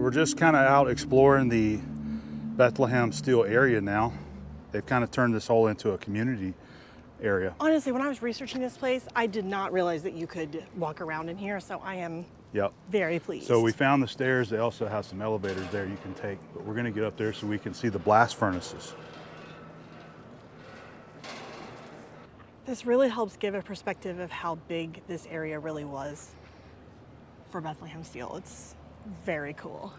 we're just kind of out exploring the Bethlehem Steel area now. They've kind of turned this whole into a community area. Honestly, when I was researching this place, I did not realize that you could walk around in here, so I am very pleased. So we found the stairs. They also have some elevators there you can take, but we're gonna get up there so we can see the blast furnaces. This really helps give a perspective of how big this area really was for Bethlehem Steel. It's very cool.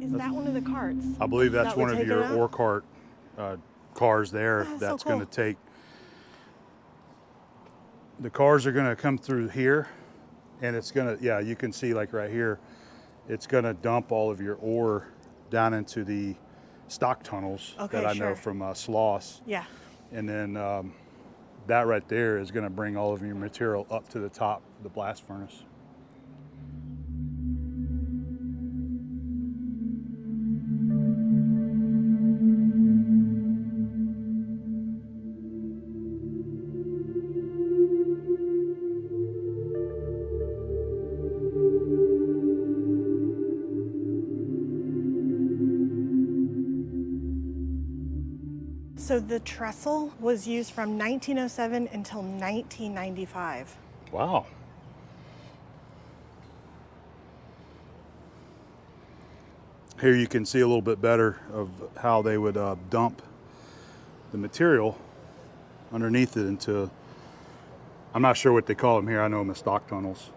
Is that one of the carts? I believe that's one of your ore cart cars there. That's so going to take. The cars are going to come through here, and it's going to, you can see like right here, it's going to dump all of your ore down into the stock tunnels that I know from Sloss. Yeah. And then that right there is going to bring all of your material up to the top of the blast furnace. So the trestle was used from 1907 until 1995. Wow. Here you can see a little bit better of how they would dump the material underneath it into, I'm not sure what they call them here, I know them as stock tunnels.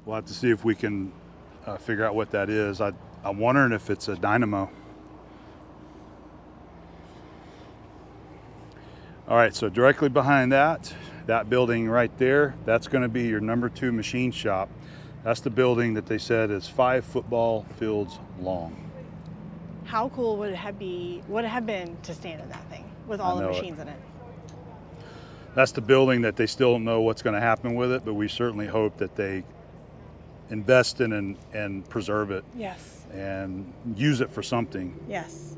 We'll have to see if we can figure out what that is. I'm wondering if it's a dynamo. All right, so directly behind that building right there, that's going to be your #2 machine shop. That's the building that they said is 5 football fields long. How cool would it have been to stand in that thing with all the machines in it? That's the building that they still don't know what's going to happen with it, but we certainly hope that they invest in and preserve it Yes. and use it for something. Yes.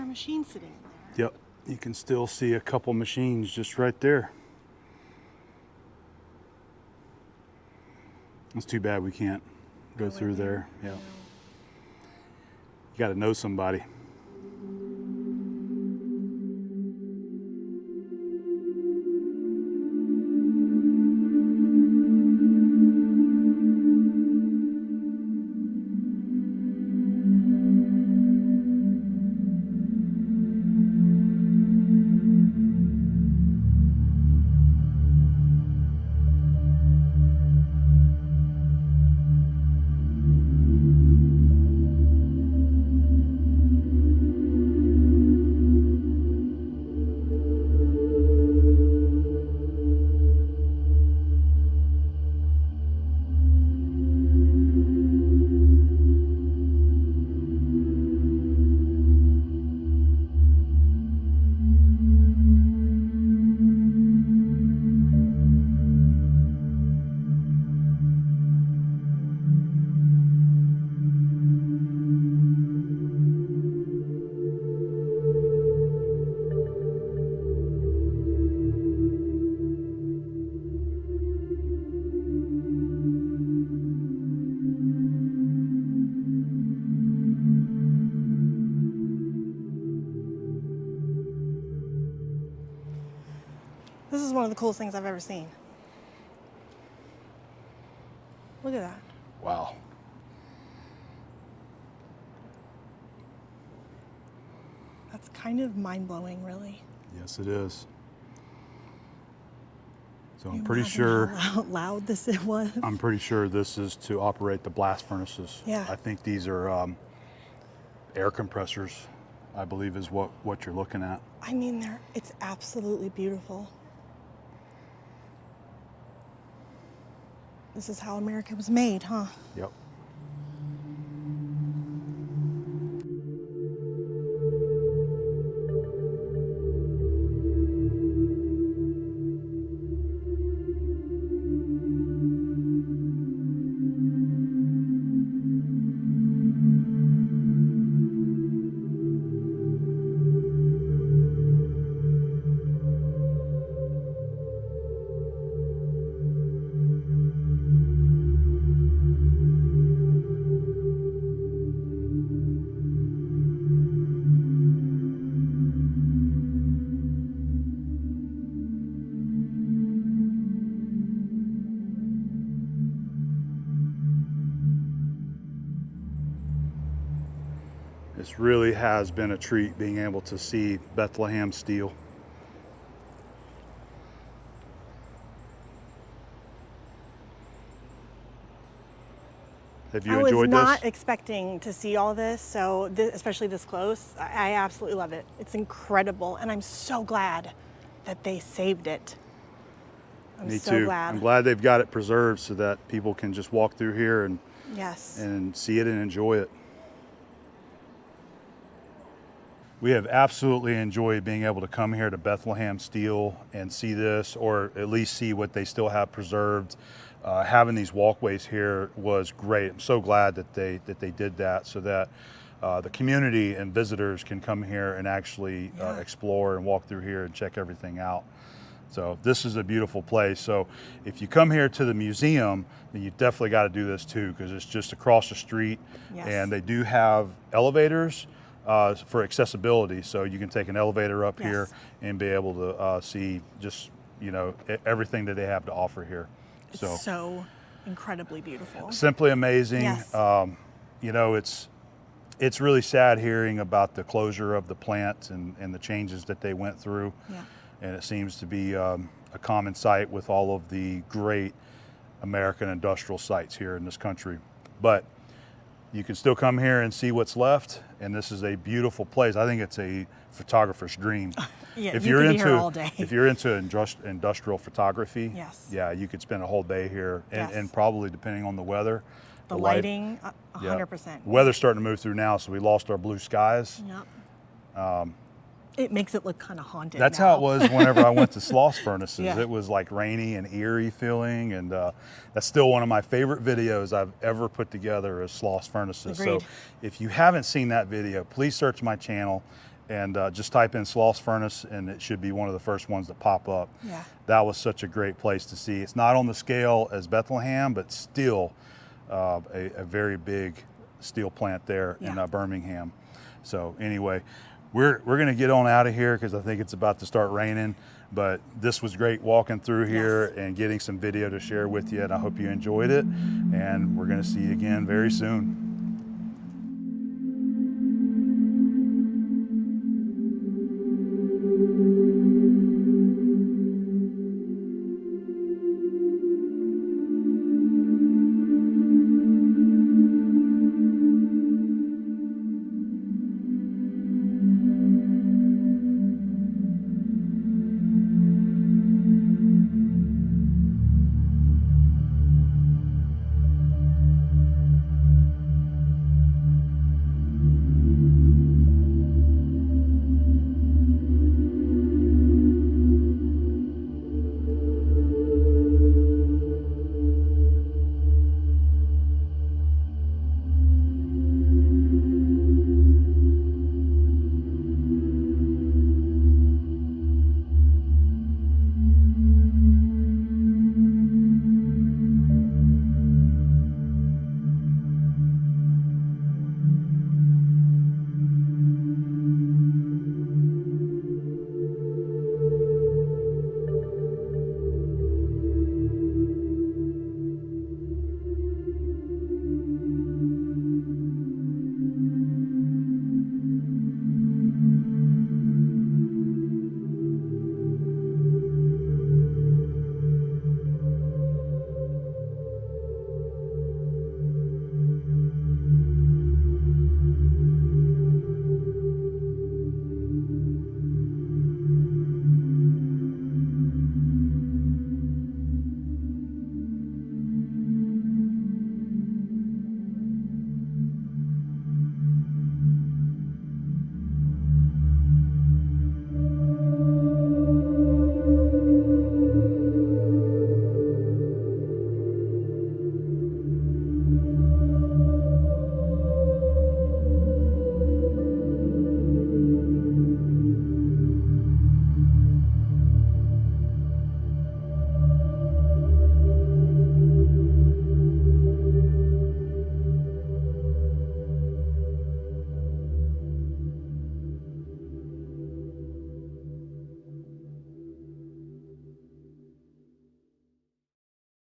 Machine sitting in there. Yep, you can still see a couple machines just right there. It's too bad we can't go through there. Yeah. You got to know somebody. This is one of the coolest things I've ever seen. Look at that. Wow. That's kind of mind-blowing, really. Yes, it is. So Can I'm you pretty imagine sure. how loud this it was. I'm pretty sure this is to operate the blast furnaces. Yeah. I think these are air compressors, I believe is what you're looking at. I mean, it's absolutely beautiful. This is how America was made, huh? Yep. This really has been a treat being able to see Bethlehem Steel. Have you enjoyed this? I was not expecting to see all this, so especially this close. I absolutely love it. It's incredible, and I'm so glad that they saved it. Me so too. glad. I'm glad they've got it preserved so that people can just walk through here and Yes. and see it and enjoy it. We have absolutely enjoyed being able to come here to Bethlehem Steel and see this, or at least see what they still have preserved. Having these walkways here was great. I'm so glad that they did that, so that the community and visitors can come here and actually explore and walk through here and check everything out. So this is a beautiful place. So if you come here to the museum, then you definitely got to do this too, because it's just across the street. Yes. And they do have elevators for accessibility. So you can take an elevator up here and be able to see just, everything that they have to offer here. It's so incredibly beautiful. Simply amazing. Yes. It's really sad hearing about the closure of the plant and the changes that they went through. Yeah. And it seems to be a common sight with all of the great American industrial sites here in this country. But you can still come here and see what's left, and this is a beautiful place. I think it's a photographer's dream. Yeah, if you you're could be into here all day. If you're into industrial photography, Yes. yeah, you could spend a whole day here, Yes. and probably depending on the weather, The lighting, 100%. The weather's starting to move through now, so we lost our blue skies. Yep. It makes it look kind of haunted. That's now. how it was whenever I went to Sloss Furnaces. Yeah. It was like rainy and eerie feeling, and that's still one of my favorite videos I've ever put together is Sloss Furnaces. Agreed. So if you haven't seen that video, please search my channel and just type in Sloss Furnace, and it should be one of the first ones that pop up. Yeah. That was such a great place to see. It's not on the scale as Bethlehem, but still a very big steel plant there in Birmingham. So anyway, we're going to get on out of here because I think it's about to start raining. But this was great walking through here and getting some video to share with you, and I hope you enjoyed it. And we're going to see you again very soon.